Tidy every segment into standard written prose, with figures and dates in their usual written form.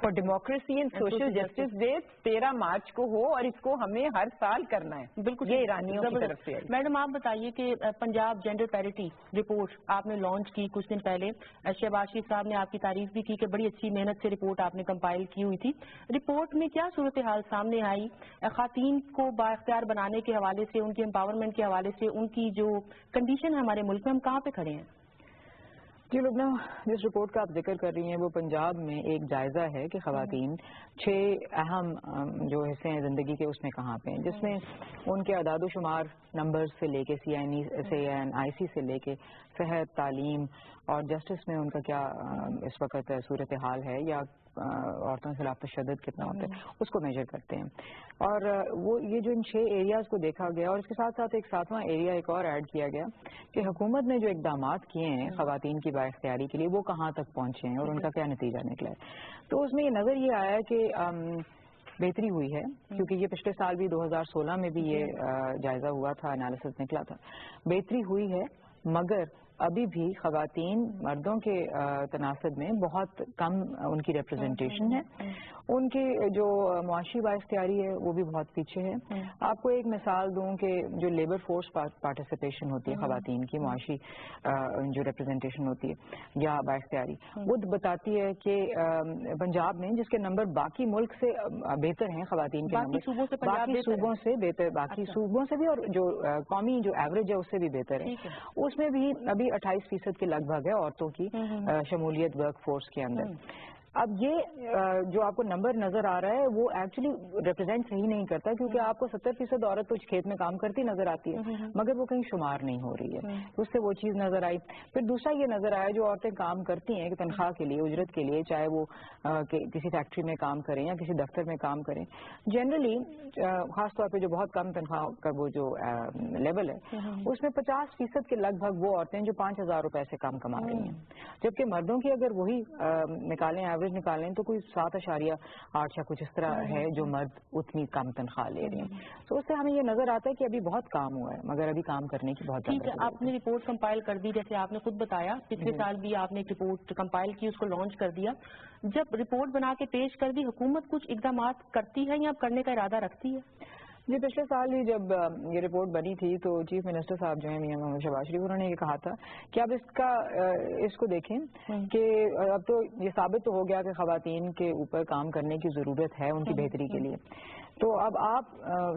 For democracy and social justice day 13 March کو ہو اور اس کو ہمیں ہر سال کرنا ہے. بالکل یہ ایرانیوں کی طرف سے. میڈم آپ بتائیے کہ پنجاب جینڈر پیرٹی رپورٹ آپ نے لانچ کی کچھ دن پہلے. شہباز شریف صاحب نے آپ کی تعریف بھی کی کہ بڑی اچھی محنت سے رپورٹ آپ نے کمپائل کی ہوئی تھی. رپورٹ میں کیا صورتحال سامنے آئی خواتین کو بااختیار بنانے کے حوالے سے, ان کے امپاورمنٹ کے حوالے سے, ان کی جو کنڈیشن ہے ہمارے ملک میں, ہم کہاں پہ کھڑے ہیں؟ جی لبنہ, جس رپورٹ کا آپ ذکر کر رہی ہیں وہ پنجاب میں ایک جائزہ ہے کہ خواتین 6 اہم جو حصے ہیں زندگی کے اس میں کہاں پہ ہیں, جس میں ان کے اعداد و شمار نمبر سے لے کے CNIC سے لے کے صحت, تعلیم اور جسٹس میں ان کا کیا اس وقت صورتحال ہے, یا عورتوں کے خلاف تشدد کتنا ہوتا ہے, اس کو میجر کرتے ہیں. اور وہ یہ جو ان 6 ایریاز کو دیکھا گیا, اور اس کے ساتھ ساتھ ایک 7واں ایریا ایک اور ایڈ کیا گیا کہ حکومت نے جو اقدامات کیے ہیں خواتین کی بااختیاری کے لیے وہ کہاں تک پہنچے ہیں اور ان کا کیا نتیجہ نکلا ہے. تو اس میں یہ نظر یہ آیا کہ بہتری ہوئی ہے, کیونکہ یہ پچھلے سال بھی 2016 میں بھی یہ جائزہ ہوا تھا, انالیسس نکلا تھا. بہتری ہوئی ہے, مگر ابھی بھی خواتین مردوں کے تناسب میں بہت کم ان کی ریپرزنٹیشن ہے. ان کی جو معاشی بااختیاری ہے وہ بھی بہت پیچھے ہے. آپ کو ایک مثال دوں کہ جو لیبر فورس پارٹیسپیشن ہوتی ہے خواتین کی, معاشی جو ریپرزنٹیشن ہوتی ہے یا بااختیاری, وہ بتاتی ہے کہ پنجاب میں, جس کے نمبر باقی ملک سے بہتر ہیں خواتین کے نمبر, باقی صوبوں سے بہتر, باقی صوبوں سے بھی, اور جو قومی جو ایوریج ہے اس سے بھی بہتر ہے, اس میں بھی ابھی 28% کے لگ بھگ ہے عورتوں کی شمولیت ورک فورس کے اندر. اب یہ جو آپ کو نمبر نظر آ رہا ہے وہ ایکچولی ریپرزینٹ صحیح نہیں کرتا, کیونکہ آپ کو 70% عورت کچھ کھیت میں کام کرتی نظر آتی ہے, مگر وہ کہیں شمار نہیں ہو رہی ہے. اس سے وہ چیز نظر آئی. پھر دوسرا یہ نظر آیا جو عورتیں کام کرتی ہیں کہ تنخواہ کے لیے, اجرت کے لیے, چاہے وہ کسی فیکٹری میں کام کریں یا کسی دفتر میں کام کریں, جنرلی خاص طور پہ جو بہت کم تنخواہ کا وہ جو لیول ہے اس میں 50% کے لگ بھگ وہ عورتیں جو 5,000 روپے سے کم کما رہی ہیں, جبکہ مردوں کی اگر وہی نکالیں ایوریج نکالیں تو کوئی 7.8 یا کچھ اس طرح ہے جو مرد اتنی کم تنخواہ لے رہے ہیں. تو اس سے ہمیں یہ نظر آتا ہے کہ ابھی بہت کام ہوا ہے, مگر ابھی کام کرنے کی بہت ضرورت ہے. آپ نے رپورٹ کمپائل کر دی, جیسے آپ نے خود بتایا پچھلے سال بھی آپ نے ایک رپورٹ کمپائل کی, اس کو لانچ کر دیا. جب رپورٹ بنا کے پیش کر دی, حکومت کچھ اقدامات کرتی ہے یا کرنے کا ارادہ رکھتی ہے؟ جی پچھلے سال ہی جب یہ رپورٹ بنی تھی تو چیف منسٹر صاحب جو ہیں میاں محمد شہباز شریف, انہوں نے یہ کہا تھا کہ اب اس کو دیکھیں کہ اب تو یہ ثابت تو ہو گیا کہ خواتین کے اوپر کام کرنے کی ضرورت ہے ان کی بہتری کے لیے, تو اب آپ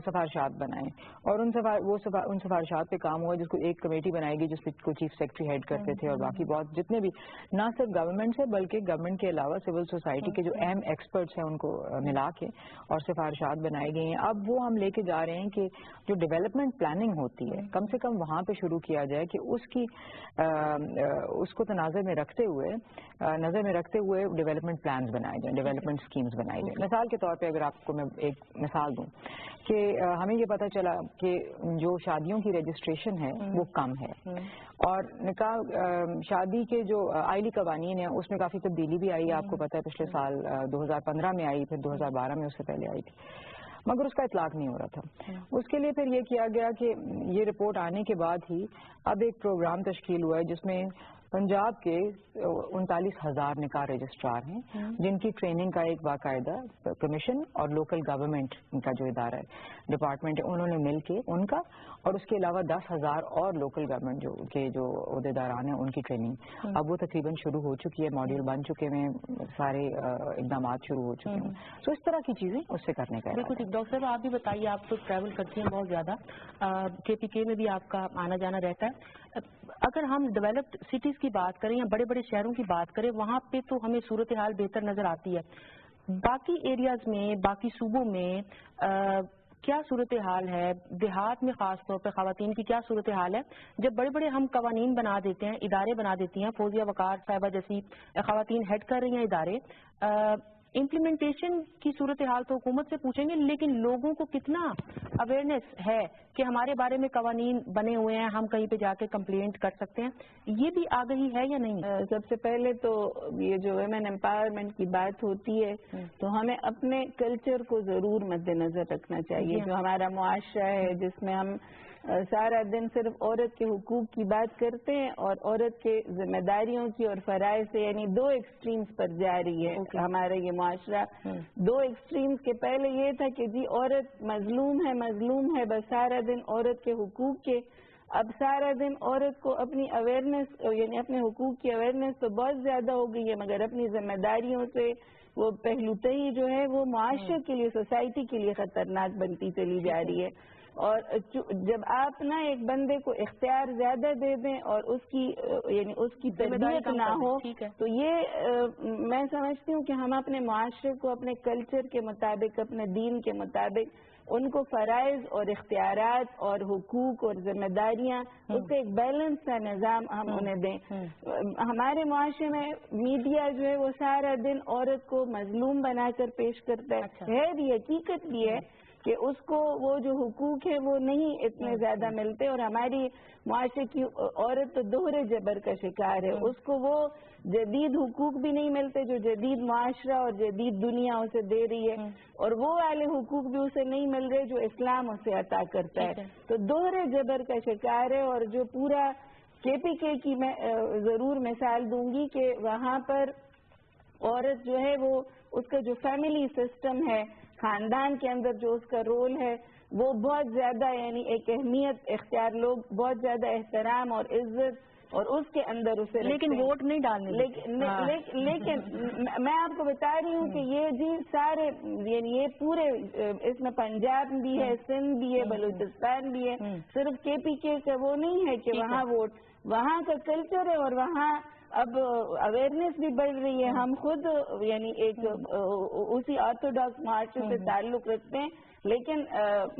سفارشات بنائیں, اور ان سفارشات پہ کام ہوا, جس کو ایک کمیٹی بنائی گئی جس کو چیف سیکرٹری ہیڈ کرتے تھے, اور باقی بہت جتنے بھی نہ صرف گورنمنٹ سے بلکہ گورنمنٹ کے علاوہ سول سوسائٹی کے جو اہم ایکسپرٹس ہیں ان کو ملا کے اور سفارشات بنائی گئی ہیں. اب وہ ہم لے کے جا رہے ہیں کہ جو ڈیولپمنٹ پلاننگ ہوتی ہے کم سے کم وہاں پہ شروع کیا جائے کہ اس کو تناظر میں رکھتے ہوئے ڈیولپمنٹ پلانز بنائے جائیں, ڈیولپمنٹ اسکیمز بنائی جائیں. مثال کے طور پہ اگر آپ کو میں ایک مثال دوں کہ ہمیں یہ پتہ چلا کہ جو شادیوں کی رجسٹریشن ہے وہ کم ہے, اور نکاح شادی کے جو آئلی قوانین ہیں اس میں کافی تبدیلی بھی آئی ہے. آپ کو پتہ ہے پچھلے سال 2015 میں آئی, پھر 2012 میں اس سے پہلے آئی تھی, مگر اس کا اطلاق نہیں ہو رہا تھا. اس کے لیے پھر یہ کیا گیا کہ یہ رپورٹ آنے کے بعد ہی اب ایک پروگرام تشکیل ہوا ہے جس میں پنجاب کے 39,000 نکاح رجسٹرار ہیں, جن کی ٹریننگ کا ایک باقاعدہ کمیشن اور لوکل گورنمنٹ کا جو ادارہ ہے, ڈپارٹمنٹ ہے, انہوں نے مل کے ان کا, اور اس کے علاوہ 10,000 اور لوکل گورنمنٹ کے جو عہدیداران ہیں ان کی ٹریننگ اب وہ تقریباً شروع ہو چکی ہے, ماڈیول بن چکے ہیں, سارے اقدامات شروع ہو چکے ہیں. تو اس طرح کی چیزیں اس سے کرنے کا. بالکل ٹھیک. ڈاکٹر صاحب آپ بھی بتائیے, آپ تو ٹریول کرتی ہیں بہت زیادہ, KPK میں بھی آپ کا آنا جانا رہتا ہے. اگر ہم ڈیولپڈ سٹیز کی بات کریں یا بڑے بڑے شہروں کی بات کریں, وہاں پہ تو ہمیں صورتحال بہتر نظر آتی ہے. باقی ایریاز میں, باقی صوبوں میں کیا صورتحال ہے؟ دیہات میں خاص طور پہ خواتین کی کیا صورتحال ہے؟ جب بڑے بڑے ہم قوانین بنا دیتے ہیں, ادارے بنا دیتی ہیں, فوزیہ وقار صاحبہ جیسی خواتین ہیڈ کر رہی ہیں ادارے, امپلیمنٹیشن کی صورتحال تو حکومت سے پوچھیں گے, لیکن لوگوں کو کتنا اویئرنیس ہے کہ ہمارے بارے میں قوانین بنے ہوئے ہیں, ہم کہیں پہ جا کے کمپلینٹ کر سکتے ہیں, یہ بھی آگہی ہے یا نہیں؟ سب سے پہلے تو یہ جو ویمن امپاورمنٹ کی بات ہوتی ہے تو ہمیں اپنے کلچر کو ضرور مد نظر رکھنا چاہیے. جو ہمارا معاشرہ ہے جس میں ہم سارا دن صرف عورت کے حقوق کی بات کرتے ہیں اور عورت کے ذمہ داریوں کی اور فرائض سے, یعنی 2 ایکسٹریمز پر جا رہی ہے ہمارا یہ معاشرہ دو ایکسٹریمز کے پہلے یہ تھا کہ جی عورت مظلوم ہے بس سارا دن عورت کے حقوق کے. اب سارا دن عورت کو اپنی اویئرنیس یعنی اپنے حقوق کی اویئرنیس تو بہت زیادہ ہو گئی ہے مگر اپنی ذمہ داریوں سے وہ پہلوتہی جو ہے وہ معاشرے کے لیے سوسائٹی کے لیے خطرناک بنتی چلی جا رہی ہے. اور جب آپ نا ایک بندے کو اختیار زیادہ دے دیں اور اس کی تربیت نہ ہو تو یہ میں سمجھتی ہوں کہ ہم اپنے معاشرے کو اپنے کلچر کے مطابق اپنے دین کے مطابق ان کو فرائض اور اختیارات اور حقوق اور ذمہ داریاں اس کا ایک بیلنس کا نظام ہم انہیں دیں. ہمارے معاشرے میں میڈیا جو ہے وہ سارا دن عورت کو مظلوم بنا کر پیش کرتا ہے بھی حقیقت بھی ہے کہ اس کو وہ جو حقوق ہے وہ نہیں اتنے زیادہ ملتے اور ہماری معاشرے کی عورت تو دوہرے جبر کا شکار ہے. اس کو وہ جدید حقوق بھی نہیں ملتے جو جدید معاشرہ اور جدید دنیا اسے دے رہی ہے اور وہ والے حقوق بھی اسے نہیں مل رہے جو اسلام اسے عطا کرتا ہے. تو دوہرے جبر کا شکار ہے. اور جو پورا KPK کی میں ضرور مثال دوں گی کہ وہاں پر عورت جو ہے وہ اس کا جو فیملی سسٹم ہے خاندان کے اندر جو اس کا رول ہے وہ بہت زیادہ یعنی ایک اہمیت اختیار لوگ بہت زیادہ احترام اور عزت اور اس کے اندر اسے لیکن ووٹ نہیں ڈالنے لیکن میں آپ کو بتا رہی ہوں کہ یہ جی سارے یعنی یہ پورے اس میں پنجاب بھی ہے سندھ بھی ہے بلوچستان بھی ہے صرف KPK کا وہ نہیں ہے کہ وہاں ووٹ وہاں کا کلچر ہے اور وہاں اب اویئرنیس بھی بڑھ رہی ہے. ہم خود یعنی ایک اسی آرتھوڈاکس معاشرے سے تعلق رکھتے ہیں لیکن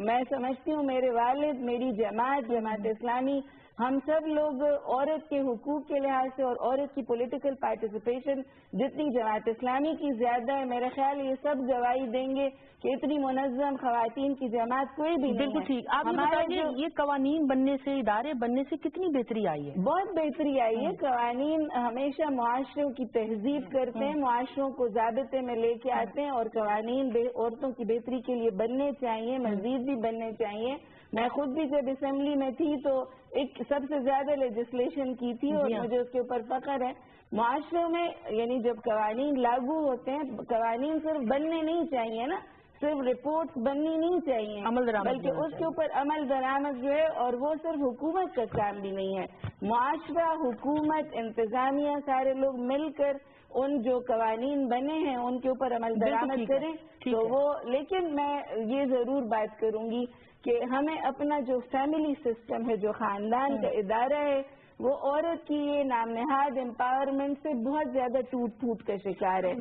میں سمجھتی ہوں میرے والد میری جماعت اسلامی ہم سب لوگ عورت کے حقوق کے لحاظ سے اور عورت کی پولیٹیکل پارٹیسپیشن جتنی جماعت اسلامی کی زیادہ ہے میرا خیال یہ سب گواہی دیں گے کہ اتنی منظم خواتین کی جماعت کوئی بھی نہیں ہے. بالکل ٹھیک. آپ بتائیے یہ قوانین بننے سے ادارے بننے سے کتنی بہتری آئی ہے؟ بہت بہتری آئی ہے. قوانین ہمیشہ معاشروں کی تہذیب کرتے ہیں معاشروں کو ضابطے میں لے کے آتے ہیں اور قوانین عورتوں کی بہتری کے لیے بننے چاہیے مزید بھی بننے چاہیے. میں خود بھی جب اسمبلی میں تھی تو ایک سب سے زیادہ لیجسلیشن کی تھی اور مجھے اس کے اوپر فخر ہے. معاشروں میں یعنی جب قوانین لاگو ہوتے ہیں قوانین صرف بننے نہیں چاہیے نا صرف رپورٹس بننی نہیں چاہیے بلکہ اس کے اوپر عمل درآمد جو ہے اور وہ صرف حکومت کا کام بھی نہیں ہے. معاشرہ حکومت انتظامیہ سارے لوگ مل کر ان جو قوانین بنے ہیں ان کے اوپر عمل درآمد کریں تو وہ. لیکن میں یہ ضرور بات کروں گی کہ ہمیں اپنا جو فیملی سسٹم ہے جو خاندان کا ادارہ ہے وہ عورت کی یہ نام نہاد امپاورمنٹ سے بہت زیادہ ٹوٹ پھوٹ کا شکار ہے.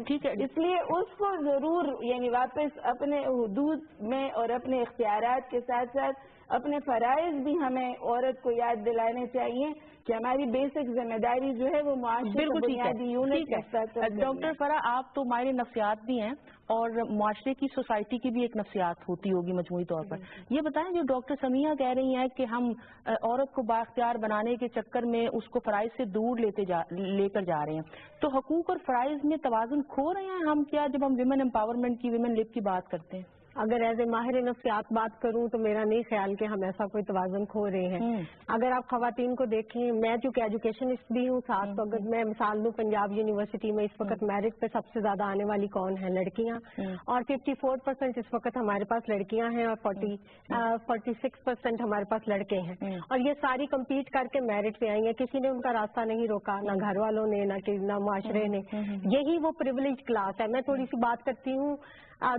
اس لیے اس کو ضرور یعنی واپس اپنے حدود میں اور اپنے اختیارات کے ساتھ ساتھ اپنے فرائض بھی ہمیں عورت کو یاد دلانے چاہیے کہ ہماری بیسک ذمہ داری جو ہے وہ معاشرے کی بنیادی یونٹ ہے. ڈاکٹر فرح آپ تو ماہر نفسیات بھی ہیں اور معاشرے کی سوسائٹی کی بھی ایک نفسیات ہوتی ہوگی مجموعی طور پر. یہ بتائیں جو ڈاکٹر سمیہ کہہ رہی ہیں کہ ہم عورت کو بااختیار بنانے کے چکر میں اس کو فرائض سے دور لے کر جا رہے ہیں تو حقوق اور فرائض میں توازن کھو رہے ہیں ہم کیا جب ہم ویمن امپاورمنٹ کی ویمن لب کی بات کرتے ہیں؟ اگر ایز اے ماہر نفسیات بات کروں تو میرا نہیں خیال کہ ہم ایسا کوئی توازن کھو رہے ہیں. اگر آپ خواتین کو دیکھیں میں چونکہ ایجوکیشنسٹ بھی ہوں ساتھ تو اگر میں مثال دوں پنجاب یونیورسٹی میں اس وقت میرٹ پہ سب سے زیادہ آنے والی کون ہیں لڑکیاں اور 54% اس وقت ہمارے پاس لڑکیاں ہیں اور 46% ہمارے پاس لڑکے ہیں اور یہ ساری کمپیٹ کر کے میرٹ پہ آئی ہیں. کسی نے ان کا راستہ نہیں روکا نہ گھر والوں نے نہ معاشرے نے. یہی وہ پریویلیج کلاس ہے. میں تھوڑی سی بات کرتی ہوں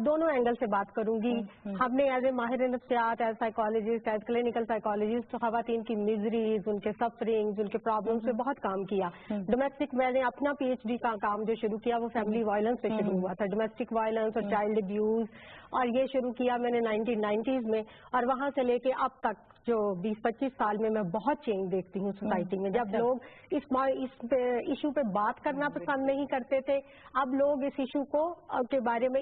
دونوں اینگل سے بات کروں گی. ہم نے ایز اے ماہر نفسیات as psychologist as clinical psychologist خواتین کی میزریز ان کے سفرنگز ان کے پرابلمس پہ بہت کام کیا. ڈومیسٹک میں نے اپنا PhD کا کام جو شروع کیا وہ فیملی وائلنس پہ شروع ہوا تھا. ڈومیسٹک وائلنس اور چائلڈ ابیوز اور یہ شروع کیا میں نے 1990s میں اور وہاں سے لے کے اب تک جو 20-25 سال میں بہت چینج دیکھتی ہوں سوسائٹی میں. جب لوگ اس ایشو پہ بات کرنا پسند نہیں کرتے تھے اب لوگ اس ایشو کو کے بارے میں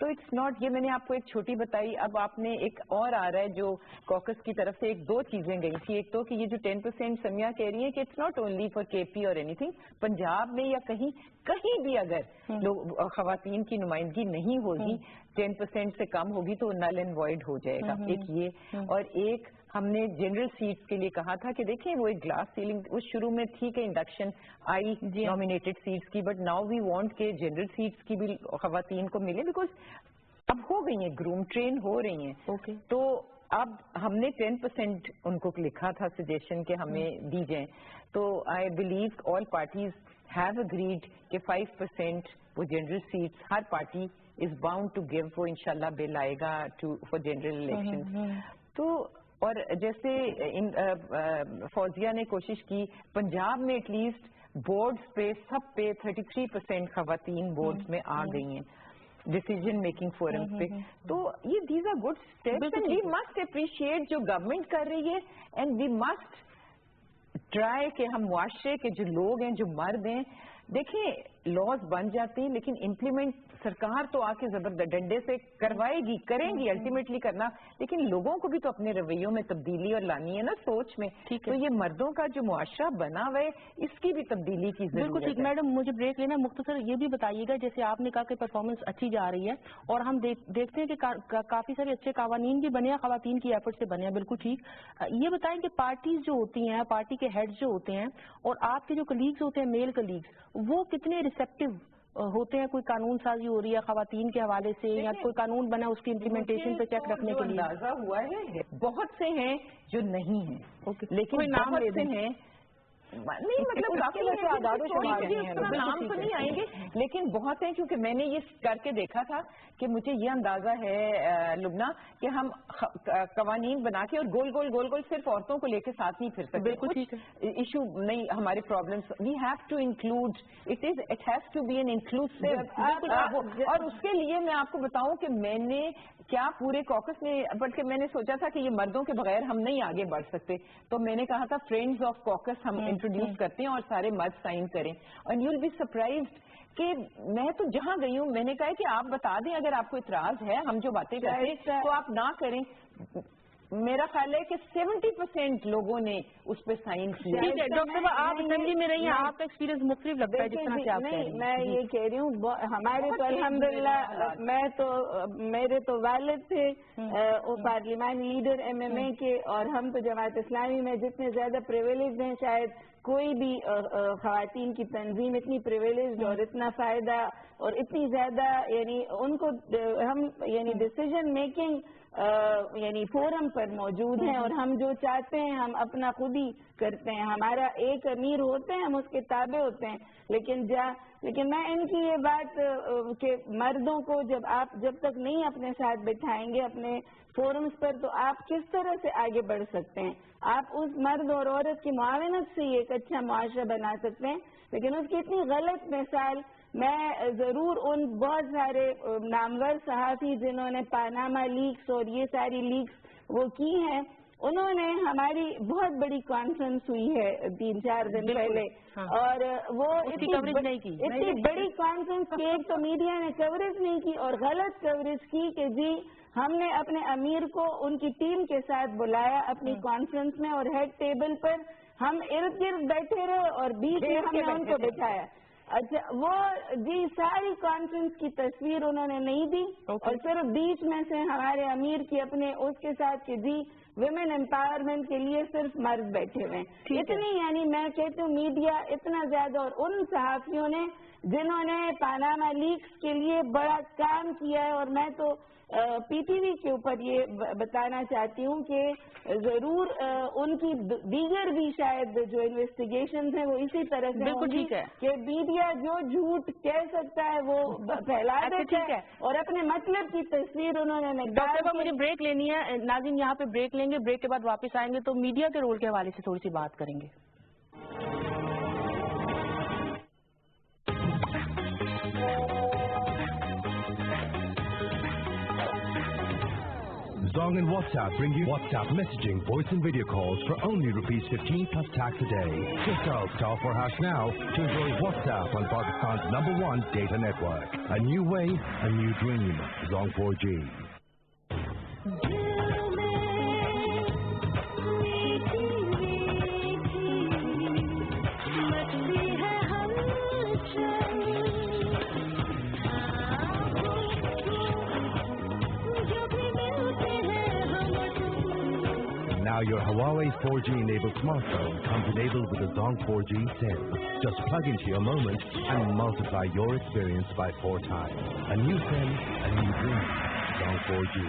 تو اٹس ناٹ, یہ میں نے آپ کو ایک چھوٹی بتائی. اب آپ نے ایک اور آ رہا ہے جو کوکس کی طرف سے ایک دو چیزیں گئی تھی. ایک تو کہ یہ جو 10% سمیا کہہ رہی ہے کہ اٹس ناٹ اونلی فار کے پی اور اینی تھنگ, پنجاب میں یا کہیں بھی اگر خواتین کی نمائندگی نہیں ہوگی 10% سے کم ہوگی تو نل اینڈ وائڈ ہو جائے گا. ایک یہ, اور ایک ہم نے جنرل سیٹس کے لیے کہا تھا کہ دیکھیں وہ ایک گلاس سیلنگ اس شروع میں تھی کہ انڈکشن آئی نامینیٹڈ سیٹس کی, بٹ ناؤ وی وانٹ کہ جنرل سیٹس کی بھی خواتین کو ملے, بیکاز اب ہو گئی ہیں, گروم ٹرین ہو رہی ہیں. تو اب ہم نے 10% ان کو لکھا تھا سجیشن کہ ہمیں دی جائیں. تو I believe all parties have agreed کہ 5% وہ جنرل سیٹس ہر party is bound to give, وہ انشاءاللہ بل آئے گا فار جنرل الیکشن. تو اور جیسے فوزیہ نے کوشش کی پنجاب میں ایٹ لیسٹ بورڈز پہ سب پہ 33% خواتین بورڈز میں آ گئی ہیں ڈیسیجن میکنگ فورمز پہ. تو یہ these are good steps and we must appreciate جو گورنمنٹ کر رہی ہے, اینڈ وی مسٹ ٹرائی کہ ہم معاشرے کے جو لوگ ہیں جو مرد ہیں, دیکھیں لاز بن جاتے ہیں لیکن امپلیمنٹ سرکار تو آ کے زبردست ڈنڈے سے کروائے گی, کریں گی الٹیمیٹلی کرنا, لیکن لوگوں کو بھی تو اپنے رویوں میں تبدیلی اور لانی ہے نا, سوچ میں. تو یہ مردوں کا جو معاشرہ بنا ہوا ہے اس کی بھی تبدیلی کی ضرورت ہے. بالکل ٹھیک. میڈم مجھے بریک لینا, مختصر یہ بھی بتائیے گا, جیسے آپ نے کہا کہ پرفارمنس اچھی جا رہی ہے اور ہم دیکھتے ہیں کہ کافی سارے اچھے قوانین بھی بنے ہیں, خواتین کی ایفرٹ سے بنے ہیں, بالکل ٹھیک. یہ بتائیں کہ پارٹیز جو ہوتی ہیں, پارٹی کے ہیڈز جو ہوتے ہیں اور آپ کے جو کلیگز ہوتے ہیں میل کلیگز, وہ کتنے ریسیپٹیو ہوتے ہیں؟ کوئی قانون سازی ہو رہی ہے خواتین کے حوالے سے یا کوئی قانون بنا اس کی امپلیمنٹیشن پہ چیک رکھنے کے لیے؟ اندازہ ہوا ہے بہت سے ہیں جو نہیں ہیں, لیکن بہت سے ہیں نہیں, مطلب نام تو نہیں آئیں گے, لیکن بہت ہیں. کیونکہ میں نے یہ کر کے دیکھا تھا کہ مجھے یہ اندازہ ہے لبنہ کہ ہم قوانین بنا کے اور گول گول گول گول صرف عورتوں کو لے کے ساتھ نہیں پھر سکتے. بالکل ٹھیک ہے, ایشو نہیں ہمارے problems, we have to include, it has to be an inclusive. اور اس کے لیے میں آپ کو بتاؤں کہ میں نے کیا پورے کوکس میں, بلکہ میں نے سوچا تھا کہ یہ مردوں کے بغیر ہم نہیں آگے بڑھ سکتے, تو میں نے کہا تھا فرینڈز آف کوکس ہم انٹروڈیوس کرتے ہیں اور سارے مرد سائن کریں. And you will be surprised کہ میں تو جہاں گئی ہوں میں نے کہا کہ آپ بتا دیں اگر آپ کو اعتراض ہے, ہم جو باتیں کرتے ہیں تو آپ نہ کریں. میرا خیال ہے کہ 70% لوگوں نے اس پہ سائن کیا. ٹھیک ہے ڈاکٹر صاحب, آپ اسمبلی میں رہی ہیں, آپ کا ایکسپیرینس مختلف لگتا ہے جس طرح سے آپ کہہ رہی ہیں. میں یہ کہہ رہی ہوں, ہمارے تو الحمدللہ میرے تو والد تھے وہ پارلیمانی لیڈر MMA کے, اور ہم تو جماعت اسلامی میں جتنے زیادہ پریویلیج ہیں شاید کوئی بھی خواتین کی تنظیم اتنی پریویلیج اور اتنا فائدہ اور اتنی زیادہ, یعنی ان کو ہم یعنی ڈیسیژن میکنگ یعنی فورم پر موجود ہیں, اور ہم جو چاہتے ہیں ہم اپنا خود ہی کرتے ہیں. ہمارا ایک امیر ہوتے ہیں, ہم اس کے تابع ہوتے ہیں, لیکن میں ان کی یہ بات کہ مردوں کو جب تک نہیں اپنے ساتھ بٹھائیں گے اپنے فورمز پر, تو آپ کس طرح سے آگے بڑھ سکتے ہیں؟ آپ اس مرد اور عورت کی معاونت سے ایک اچھا معاشرہ بنا سکتے ہیں, لیکن اس کی اتنی غلط مثال. میں ضرور ان بہت سارے نامور صحافی جنہوں نے پاناما لیکس اور یہ ساری لیکس وہ کی ہیں, انہوں نے ہماری بہت بڑی کانفرنس ہوئی ہے 3-4 دن پہلے, اور وہ اتنی بڑی کانفرنس کی ایک تو میڈیا نے کوریج نہیں کی اور غلط کوریج کی کہ جی ہم نے اپنے امیر کو ان کی ٹیم کے ساتھ بلایا اپنی کانفرنس میں, اور ہیڈ ٹیبل پر ہم ارد گرد بیٹھے رہے اور بیچ میں ہم نے ان کو بٹھایا. اچھا, وہ جی ساری کانفرنس کی تصویر انہوں نے نہیں دی, اور صرف بیچ میں سے ہمارے امیر کی اپنے اس کے ساتھ کہ جی ویمن امپاورمنٹ کے لیے صرف مرد بیٹھے ہوئے ہیں. اتنی یعنی میں کہتی ہوں میڈیا اتنا زیادہ, اور ان صحافیوں نے جنہوں نے پاناما لیکس کے لیے بڑا کام کیا ہے, اور میں تو PTV کے اوپر یہ بتانا چاہتی ہوں کہ ضرور ان کی دیگر بھی شاید جو انویسٹیگیشنز ہیں وہ اسی طرح سے ہوں گی کہ میڈیا جو جھوٹ کہہ سکتا ہے وہ پھیلا دیتا ہے, اور اپنے مطلب کی تصویر انہوں نے نکال. ڈاکٹر صاحب مجھے بریک لینی ہے, ناظرین یہاں پہ بریک لیں گے, بریک کے بعد واپس آئیں گے تو میڈیا کے رول کے حوالے سے تھوڑی سی بات کریں گے. Zong and WhatsApp bring you WhatsApp messaging, voice and video calls for only ₹15 plus tax a day. Just dial *4# now to enjoy WhatsApp on Pakistan's #1 data network. A new way, a new dream. Zong 4G. Now your Huawei 4G enabled smartphone comes enabled with a Zong 4G SIM. Just plug into your moment and multiply your experience by 4 times. A new SIM, a new dream. Zong 4G.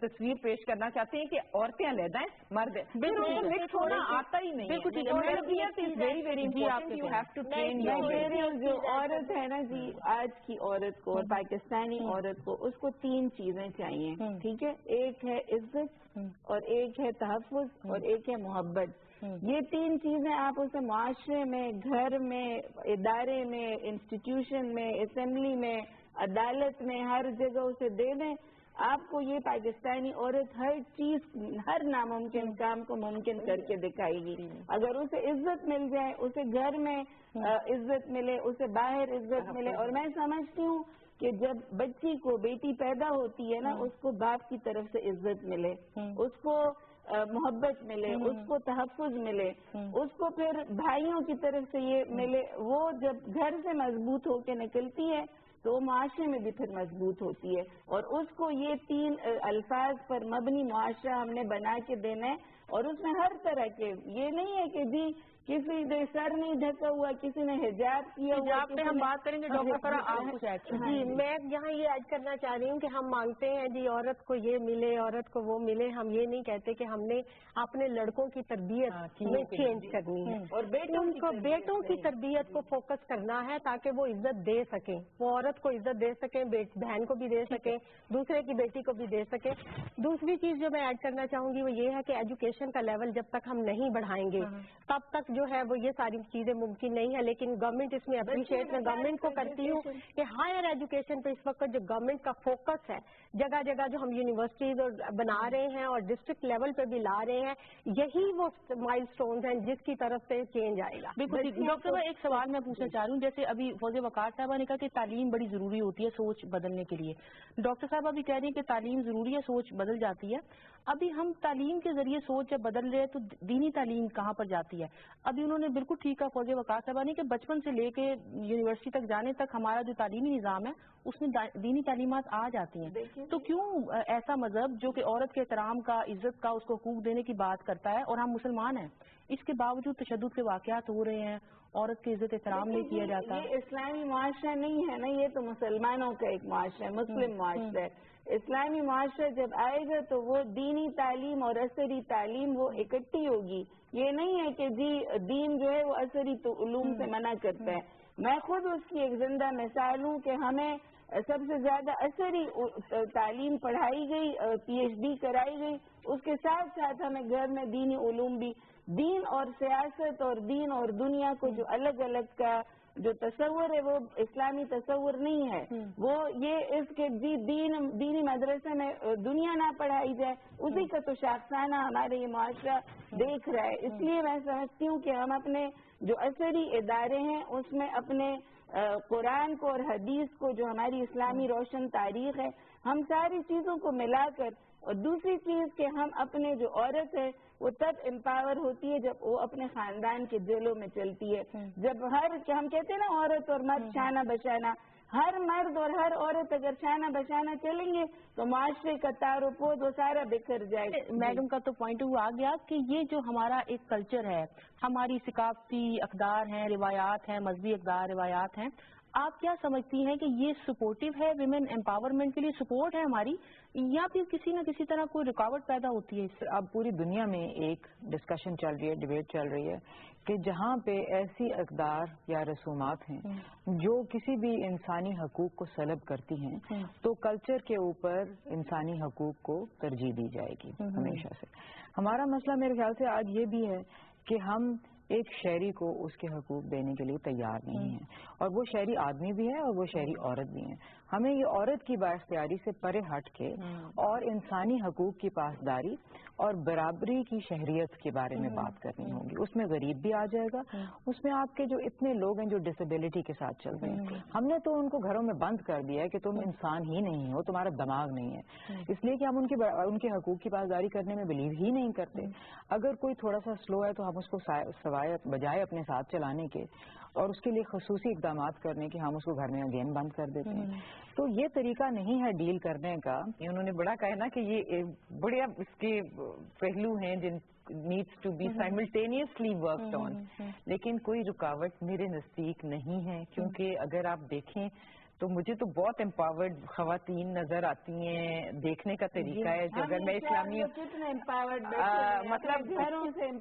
تصویر پیش کرنا چاہتے ہیں کہ عورتیں علیحدہ ہیں, مرد مکس ہونا آتا ہی نہیں ہے. جو عورت ہے نا جی, آج کی عورت کو اور پاکستانی عورت کو, اس کو 3 چیزیں چاہیے, ٹھیک ہے. ایک ہے عزت, اور ایک ہے تحفظ, اور ایک ہے محبت. یہ 3 چیزیں آپ اسے معاشرے میں, گھر میں, ادارے میں, انسٹیٹیوشن میں, اسمبلی میں, عدالت میں, ہر جگہ اسے دے دیں, آپ کو یہ پاکستانی عورت ہر چیز, ہر ناممکن کام کو ممکن کر کے دکھائے گی. اگر اسے عزت مل جائے, اسے گھر میں عزت ملے, اسے باہر عزت ملے. اور میں سمجھتی ہوں کہ جب بچی کو, بیٹی پیدا ہوتی ہے نا, اس کو باپ کی طرف سے عزت ملے, اس کو محبت ملے, اس کو تحفظ ملے, اس کو پھر بھائیوں کی طرف سے یہ ملے, وہ جب گھر سے مضبوط ہو کے نکلتی ہے تو وہ معاشرے میں بھی پھر مضبوط ہوتی ہے. اور اس کو یہ 3 الفاظ پر مبنی معاشرہ ہم نے بنا کے دینا ہے. اور اس میں ہر طرح کے, یہ نہیں ہے کہ جی کسی نے سر نہیں ڈھکا ہوا, کسی نے حجاب کیا ہوا. حجاب پہ ہم بات کریں گے ڈاکٹر فرح, آپ کچھ ایڈ کریں. جی, میں یہاں یہ ایڈ کرنا چاہ رہی ہوں کہ ہم مانگتے ہیں جی عورت کو یہ ملے, عورت کو وہ ملے. ہم یہ نہیں کہتے کہ ہم نے اپنے لڑکوں کی تربیت میں چینج کرنی ہے, اور بیٹوں کی تربیت کو فوکس کرنا ہے تاکہ وہ عزت دے سکیں, وہ عورت کو عزت دے سکیں, بہن کو بھی دے سکیں, دوسرے کی بیٹی کو بھی دے سکیں. دوسری چیز جو میں ایڈ کرنا چاہوں گی وہ یہ ہے کہ ایجوکیشن کا لیول جب تک ہم نہیں بڑھائیں گے تب تک جو ہے وہ یہ ساری چیزیں ممکن نہیں ہے. لیکن گورنمنٹ اس میں اپریشیٹ میں گورنمنٹ کو کرتی ہوں کہ ہائر ایجوکیشن پہ اس وقت جو گورنمنٹ کا فوکس ہے, جگہ جگہ جو ہم یونیورسٹیز بنا رہے ہیں اور ڈسٹرکٹ لیول پہ بھی لا رہے ہیں, یہی وہ مائل سٹونز ہیں جس کی طرف سے چینج آئے گا. بالکل. ڈاکٹر صاحبہ ایک سوال میں پوچھنا چاہ رہی ہوں, جیسے ابھی فوزیہ وقار صاحبہ نے کہا کہ تعلیم بڑی ضروری ہوتی ہے سوچ بدلنے کے لیے. ڈاکٹر صاحبہ بھی کہہ رہی ہیں کہ تعلیم ضروری ہے, سوچ بدل جاتی ہے. ابھی ہم تعلیم کے ذریعے سوچ جب بدل رہے ہیں تو دینی تعلیم کہاں پر جاتی ہے؟ ابھی انہوں نے بالکل ٹھیک ہے فوزیہ وقار صاحبہ نے کہ بچپن سے لے کے یونیورسٹی تک جانے تک ہمارا جو تعلیمی نظام ہے اس میں دینی تعلیمات آ جاتی ہیں. تو کیوں ایسا مذہب جو کہ عورت کے احترام کا, عزت کا, اس کو حقوق دینے کی بات کرتا ہے, اور ہم مسلمان ہیں, اس کے باوجود تشدد کے واقعات ہو رہے ہیں, عورت کی عزت احترام نہیں کیا جاتا؟ یہ اسلامی معاشرہ نہیں ہے نا, یہ تو مسلمانوں کا ایک معاشرہ ہے, مسلم معاشرہ ہے. اسلامی معاشرہ جب آئے گا تو وہ دینی تعلیم اور عصری تعلیم وہ اکٹھی ہوگی. یہ نہیں ہے کہ جی دین جو ہے وہ عصری علوم سے منع کرتا ہے. میں خود اس کی ایک زندہ مثال ہوں کہ ہمیں سب سے زیادہ عصری تعلیم پڑھائی گئی, PhD کرائی گئی, اس کے ساتھ ساتھ ہمیں گھر میں دینی علوم بھی. دین اور سیاست اور دین اور دنیا کو جو الگ الگ کا جو تصور ہے وہ اسلامی تصور نہیں ہے. وہ یہ اس کے دینی مدرسے میں دنیا نہ پڑھائی جائے, اسی کا تو شاخسانہ ہمارے یہ معاشرہ دیکھ رہا ہے. اس لیے میں سمجھتی ہوں کہ ہم اپنے جو عصری ادارے ہیں اس میں اپنے قرآن کو اور حدیث کو, جو ہماری اسلامی روشن تاریخ ہے, ہم ساری چیزوں کو ملا کر. اور دوسری چیز کہ ہم اپنے جو عورت ہے وہ تب امپاور ہوتی ہے جب وہ اپنے خاندان کے دلوں میں چلتی ہے. جب ہم کہتے ہیں نا عورت اور مرد شانہ بشانہ, ہر مرد اور ہر عورت اگر شانہ بشانہ چلیں گے تو معاشرے کا تار و پود وہ سارا بکھر جائے گا. میڈم کا تو پوائنٹ وہ آ گیا کہ یہ جو ہمارا ایک کلچر ہے, ہماری ثقافتی اقدار ہیں, روایات ہیں, مذہبی اقدار روایات ہیں, آپ کیا سمجھتی ہیں کہ یہ سپورٹیو ہے ویمن امپاورمنٹ کے لیے, سپورٹ ہے ہماری, یا پھر کسی نہ کسی طرح کوئی رکاوٹ پیدا ہوتی ہے اس سے؟ اب پوری دنیا میں ایک ڈسکشن چل رہی ہے, ڈبیٹ چل رہی ہے کہ جہاں پہ ایسی اقدار یا رسومات ہیں جو کسی بھی انسانی حقوق کو سلب کرتی ہیں تو کلچر کے اوپر انسانی حقوق کو ترجیح دی جائے گی ہمیشہ سے. ہمارا مسئلہ میرے خیال سے آج یہ بھی ہے کہ ہم ایک شہری کو اس کے حقوق دینے کے لیے تیار نہیں ہیں, اور وہ شہری آدمی بھی ہے اور وہ شہری عورت بھی ہیں. ہمیں یہ عورت کی بااختیاری سے پرے ہٹ کے اور انسانی حقوق کی پاسداری اور برابری کی شہریت کے بارے میں بات کرنی ہوگی. اس میں غریب بھی آ جائے گا, اس میں آپ کے جو اتنے لوگ ہیں جو ڈسیبلٹی کے ساتھ چل رہے ہیں, ہم نے تو ان کو گھروں میں بند کر دیا ہے کہ تم انسان ہی نہیں ہو, تمہارا دماغ نہیں ہے, اس لیے کہ ہم ان کے حقوق کی پاسداری کرنے میں بلیو ہی نہیں کرتے. اگر کوئی تھوڑا سا سلو ہے تو ہم اس کو بجائے اپنے ساتھ چلانے کے اور اس کے لیے خصوصی اقدامات کرنے کے ہم اس کو گھر میں اگین بند کر دیتے ہیں. تو یہ طریقہ نہیں ہے ڈیل کرنے کا. انہوں نے بڑا کہا نا کہ یہ بڑے اب اس کے پہلو ہیں جن needs to be simultaneously worked on, لیکن کوئی رکاوٹ میرے نزدیک نہیں ہے, کیونکہ اگر آپ دیکھیں تو مجھے تو بہت امپاورڈ خواتین نظر آتی ہیں. دیکھنے کا طریقہ ہے جو اگر میں اسلامی مطلب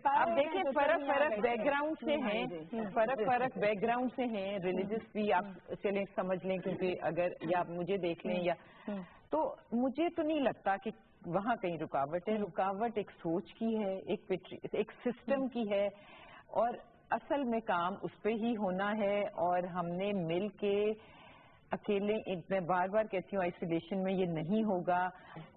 اب دیکھیں فرق بیک گراؤنڈ سے ہیں, فرق بیک گراؤنڈ سے ہیں, ریلیجس بھی آپ چلیں سمجھ لیں, کیونکہ اگر یا آپ مجھے دیکھ لیں یا تو مجھے تو نہیں لگتا کہ وہاں کہیں رکاوٹ ہے. رکاوٹ ایک سوچ کی ہے, ایک سسٹم کی ہے, اور اصل میں کام اس پہ ہی ہونا ہے. اور ہم نے مل کے اکیلے, میں بار بار کہتی ہوں آئسولیشن میں یہ نہیں ہوگا,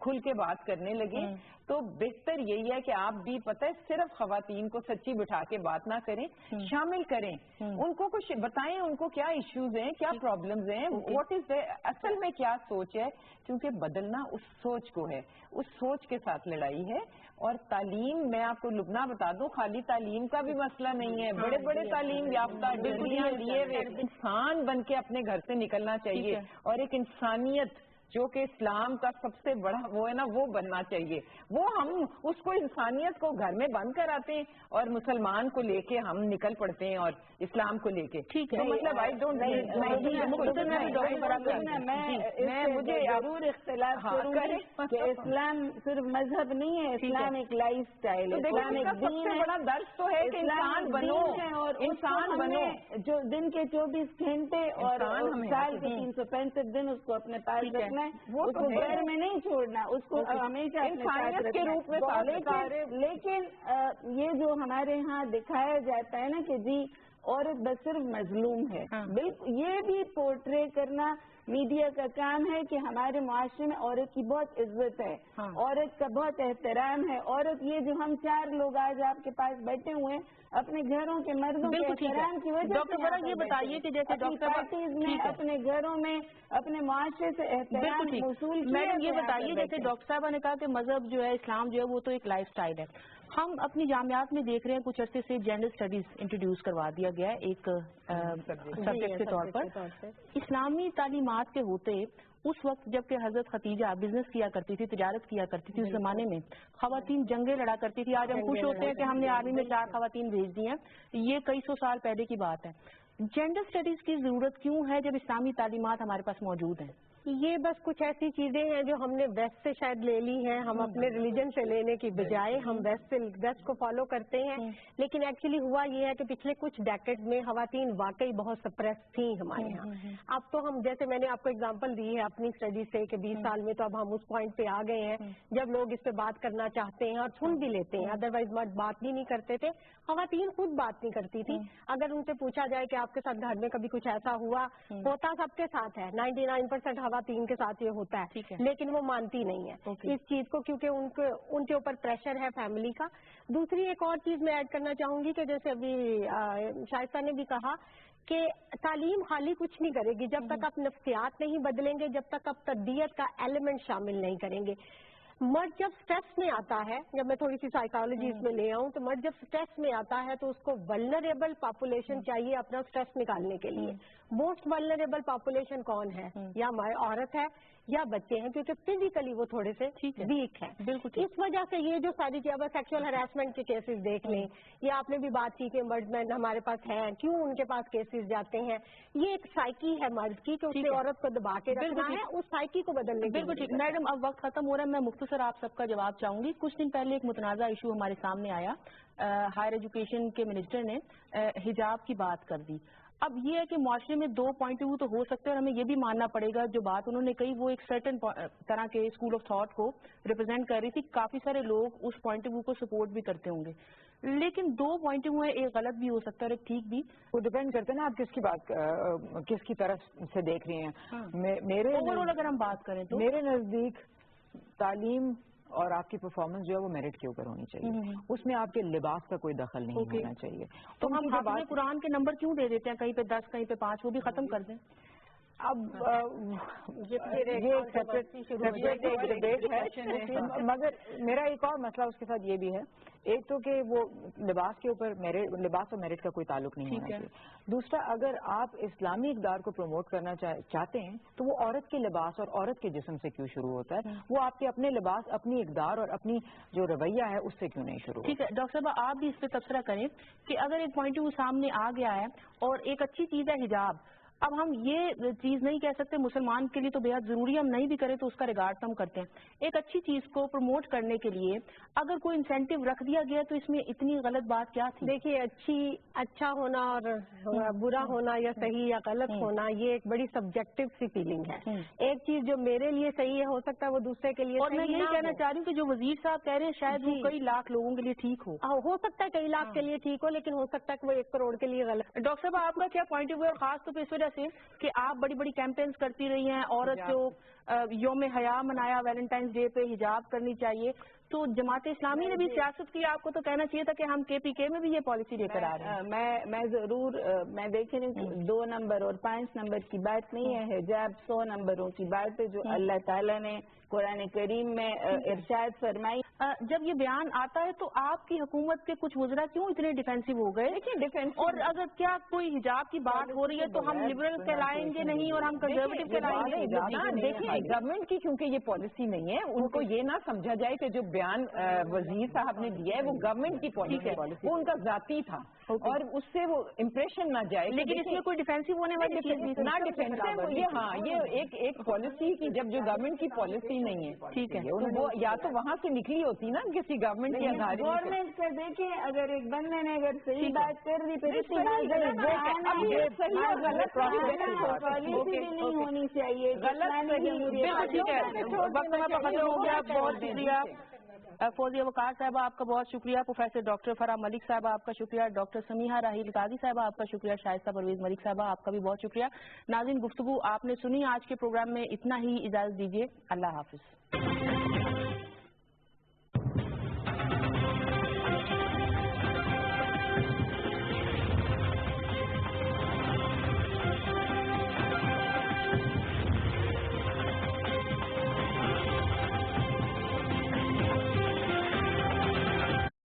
کھل کے بات کرنے لگے تو بہتر یہی ہے کہ آپ بھی پتہ ہے صرف خواتین کو سچی بٹھا کے بات نہ کریں, شامل کریں, ان کو کچھ بتائیں, ان کو کیا ایشوز ہیں, کیا پرابلمز ہیں, واٹ از اصل میں کیا سوچ ہے, کیونکہ بدلنا اس سوچ کو ہے, اس سوچ کے ساتھ لڑائی ہے. اور تعلیم, میں آپ کو لبنہ بتا دوں, خالی تعلیم کا بھی مسئلہ نہیں ہے, بڑے بڑے تعلیم یافتہ ڈگریاں لیے ہوئے انسان بن کے اپنے گھر سے نکلنا چاہیے, اور ایک انسانیت جو کہ اسلام کا سب سے بڑا وہ ہے نا, وہ بننا چاہیے. وہ ہم اس کو انسانیت کو گھر میں بند کر آتے ہیں اور مسلمان کو لے کے ہم نکل پڑتے ہیں اور اسلام کو لے کے. ٹھیک ہے, مطلب آئی ڈونٹ میں مجھے ضرور اختلاف کروں گی کہ اسلام صرف مذہب نہیں ہے, اسلام ایک لائف اسٹائل ہے, اسلام ایک دین ہے. بڑا درس تو ہے کہ انسان بنو, اور انسان بنو, جو دن کے 24 گھنٹے اور سال کے 365 دن اس کو اپنے پاس رکھنا, وہ اس کو گھر میں نہیں چھوڑنا, اس کو ہمیشہ انسانیت کے روپ میں. لیکن یہ جو ہمارے یہاں دکھایا جاتا ہے نا کہ جی عورت بس صرف مظلوم ہے, بالکل یہ بھی پورٹرے کرنا میڈیا کا کام ہے کہ ہمارے معاشرے میں عورت کی بہت عزت ہے, عورت کا بہت احترام ہے. عورت یہ جو ہم 4 لوگ آج آپ کے پاس بیٹھے ہوئے ہیں اپنے گھروں کے مردوں کے احترام کی وجہ سے, یہ بتائیے کہ جیسے پارٹیز میں اپنے گھروں میں اپنے معاشرے سے احترام وصول کیا. میڈم یہ بتائیے, جیسے ڈاکٹر صاحبہ نے کہا کہ مذہب جو ہے, اسلام جو ہے وہ تو ایک لائف سٹائل ہے. ہم اپنی جامعات میں دیکھ رہے ہیں کچھ عرصے سے جینڈر اسٹڈیز انٹروڈیوس کروا دیا گیا ہے ایک سبجیکٹ کے طور پر. اسلامی تعلیمات کے ہوتے اس وقت جبکہ حضرت خدیجہ بزنس کیا کرتی تھی, تجارت کیا کرتی تھی, اس زمانے میں خواتین جنگیں لڑا کرتی تھی. آج ہم خوش ہوتے ہیں کہ ہم نے آرمی میں 4 خواتین بھیج دی ہیں, یہ کئی سو سال پہلے کی بات ہے. جینڈر اسٹڈیز کی ضرورت کیوں ہے جب اسلامی تعلیمات ہمارے پاس موجود ہیں؟ یہ بس کچھ ایسی چیزیں ہیں جو ہم نے ویسٹ سے شاید لے لی ہیں, ہم اپنے ریلیجن سے لینے کی بجائے ہم ویسٹ کو فالو کرتے ہیں. لیکن ایکچولی ہوا یہ ہے کہ پچھلے کچھ ڈیکیڈ میں خواتین واقعی بہت سپریس تھیں ہمارے یہاں. اب تو ہم, جیسے میں نے آپ کو اگزامپل دی ہے اپنی اسٹڈی سے کہ 20 سال میں تو اب ہم اس پوائنٹ پہ آ گئے ہیں جب لوگ اس پہ بات کرنا چاہتے ہیں اور سن بھی لیتے ہیں, ادروائز مرد بات بھی نہیں کرتے تھے. خواتین خود بات نہیں کرتی تھی. اگر ان سے پوچھا جائے کہ آپ کے ساتھ گھر میں کبھی کچھ ایسا ہوا, ہوتا سب کے ساتھ ہے, 99% خواتین کے ساتھ یہ ہوتا ہے, لیکن وہ مانتی نہیں ہے اس چیز کو, کیونکہ ان کے اوپر پریشر ہے فیملی کا. دوسری ایک اور چیز میں ایڈ کرنا چاہوں گی کہ جیسے ابھی شائستہ نے بھی کہا کہ تعلیم خالی کچھ نہیں کرے گی جب تک آپ نفسیات نہیں بدلیں گے, جب تک آپ تربیت کا ایلیمنٹ شامل نہیں کریں گے. مرد جب سٹریس میں آتا ہے, جب میں تھوڑی سی سائیکالوجی اس میں لے آؤں, تو مرد جب سٹریس میں آتا ہے تو اس کو ولنریبل پاپولیشن چاہیے اپنا سٹریس نکالنے کے لیے. موسٹ ولنریبل پاپولیشن کون ہے؟ یا عورت ہے یا بچے ہیں, کیونکہ فزیکلی وہ تھوڑے سے ویک ہے. اس وجہ سے یہ جو ساری چیزیں, سیکشل ہراسمنٹ کے کیسز دیکھ لیں, یا آپ نے بھی بات کی کہ مرد مین ہمارے پاس ہیں, کیوں ان کے پاس کیسز جاتے ہیں, یہ ایک سائیکی ہے مرد کی کہ اس نے عورت کو دبا کے رکھنا ہے, اس سائیکی کو بدلنے. بالکل ٹھیک. میڈم اب وقت ختم ہو رہا ہے, میں مختصر آپ سب کا جواب چاہوں گی. کچھ دن پہلے ایک متنازع ایشو ہمارے سامنے آیا, ہائر ایجوکیشن کے منسٹر نے حجاب کی بات کر دی. اب یہ ہے کہ معاشرے میں 2 پوائنٹ آف ویو تو ہو سکتے ہیں, اور ہمیں یہ بھی ماننا پڑے گا جو بات انہوں نے کہی وہ ایک سرٹن طرح کے اسکول آف تھاٹ کو ریپرزینٹ کر رہی تھی. کافی سارے لوگ اس پوائنٹ آف ویو کو سپورٹ بھی کرتے ہوں گے, لیکن 2 پوائنٹ آف ویو ہے, ایک غلط بھی ہو سکتا ہے اور ایک ٹھیک بھی. وہ ڈیپینڈ کرتے ہیں نا آپ کس کی بات, کس کی طرف سے دیکھ رہی ہیں. میرے اوور آل اگر ہم بات کریں تو میرے نزدیک تعلیم اور آپ کی پرفارمنس جو ہے وہ میرٹ کے اوپر ہونی چاہیے, اس میں آپ کے لباس کا کوئی دخل نہیں ہونا چاہیے. تو ہم حافظ قرآن کے نمبر کیوں دے دیتے ہیں, کہیں پہ 10 کہیں پہ 5, وہ بھی ختم کر دیں. اب یہ ڈبیٹ ہے, مگر میرا ایک اور مسئلہ اس کے ساتھ یہ بھی ہے, ایک تو کہ وہ لباس کے اوپر لباس اور میرٹ کا کوئی تعلق نہیں ہونا چاہیے. دوسرا, اگر آپ اسلامی اقدار کو پروموٹ کرنا چاہتے ہیں تو وہ عورت کے لباس اور عورت کے جسم سے کیوں شروع ہوتا ہے, وہ آپ کے اپنے لباس, اپنی اقدار اور اپنی جو رویہ ہے اس سے کیوں نہیں شروع؟ ٹھیک ہے ڈاکٹر صاحب, آپ بھی اس پہ تبصرہ کریں کہ اگر ایک پوائنٹ آف ویو سامنے آ گیا ہے اور ایک اچھی چیز ہے حجاب, اب ہم یہ چیز نہیں کہہ سکتے مسلمان کے لیے تو بے حد ضروری ہے، ہم نہیں بھی کریں تو اس کا ریگارڈ ہم کرتے ہیں. ایک اچھی چیز کو پروموٹ کرنے کے لیے اگر کوئی انسینٹیو رکھ دیا گیا تو اس میں اتنی غلط بات کیا تھی؟ دیکھیے اچھا ہونا اور برا ہونا یا صحیح یا غلط ہونا یہ ایک بڑی سبجیکٹو سی فیلنگ ہے. ایک چیز جو میرے لیے صحیح ہے ہو سکتا ہے وہ دوسرے کے لیے اور میں یہی کہنا چاہ رہی ہوں کہ جو وزیر صاحب کہہ رہے ہیں شاید وہ کئی لاکھ لوگوں کے لیے ٹھیک ہو سکتا ہے کئی لاکھ کے لیے ٹھیک ہو، لیکن ہو سکتا ہے کہ وہ 1 کروڑ کے لیے غلط. ڈاکٹر صاحب آپ کا کیا پوائنٹ آف ویو اور خاص طور پہ اس وجہ سے کہ آپ بڑی بڑی کیمپینز کرتی رہی ہیں، عورت جو یوم حیا منایا ویلنٹائنس ڈے پہ حجاب کرنی چاہیے، تو جماعت اسلامی نے بھی سیاست کی، آپ کو تو کہنا چاہیے تھا کہ ہم KPK میں بھی یہ پالیسی لے کر آ رہے ہیں. میں ضرور میں دیکھیں 2 نمبر اور 5 نمبر کی بات نہیں ہے، حجاب 100 نمبروں کی بات ہے جو اللہ تعالیٰ نے قرآن کریم میں ارشاد فرمائی. جب یہ بیان آتا ہے تو آپ کی حکومت کے کچھ وزراء کیوں اتنے ڈیفینسو ہو گئے؟ اور اگر کیا کوئی حجاب کی بات ہو رہی ہے تو ہم لبرل کہلائیں گے نہیں اور ہم کنزرویٹو کہلائیں گے؟ دیکھیں گورنمنٹ کی کیونکہ یہ پالیسی نہیں ہے، ان کو یہ نہ سمجھا جائے کہ جو بیان وزیر صاحب نے دیا ہے وہ گورنمنٹ کی پالیسی ہے، وہ ان کا ذاتی تھا اور اس سے وہ امپریشن نہ جائے. لیکن اس میں کوئی ڈیفینسو ہونے والی چیز نہ ڈیفینسو، یہ ایک پالیسی کی جب جو گورنمنٹ کی پالیسی نہیں ہے، ٹھیک ہے، وہ یا تو وہاں سے نکلی ہوتی نا کسی گورنمنٹ کی ادارے. گورنمنٹ کا دیکھیں اگر ایک بندے نے اگر صحیح بات کر دی پھر پالیسی بھی نہیں ہونی چاہیے. بہت شکریہ فوزیہ وقار صاحبہ، آپ کا بہت شکریہ. پروفیسر ڈاکٹر فرح ملک صاحبہ آپ کا شکریہ. ڈاکٹر سمیحہ راحیل قاضی صاحبہ آپ کا شکریہ. شائستہ پرویز ملک صاحبہ آپ کا بھی بہت شکریہ. ناظرین گفتگو آپ نے سنی، آج کے پروگرام میں اتنا ہی، اجازت دیجیے، اللہ حافظ.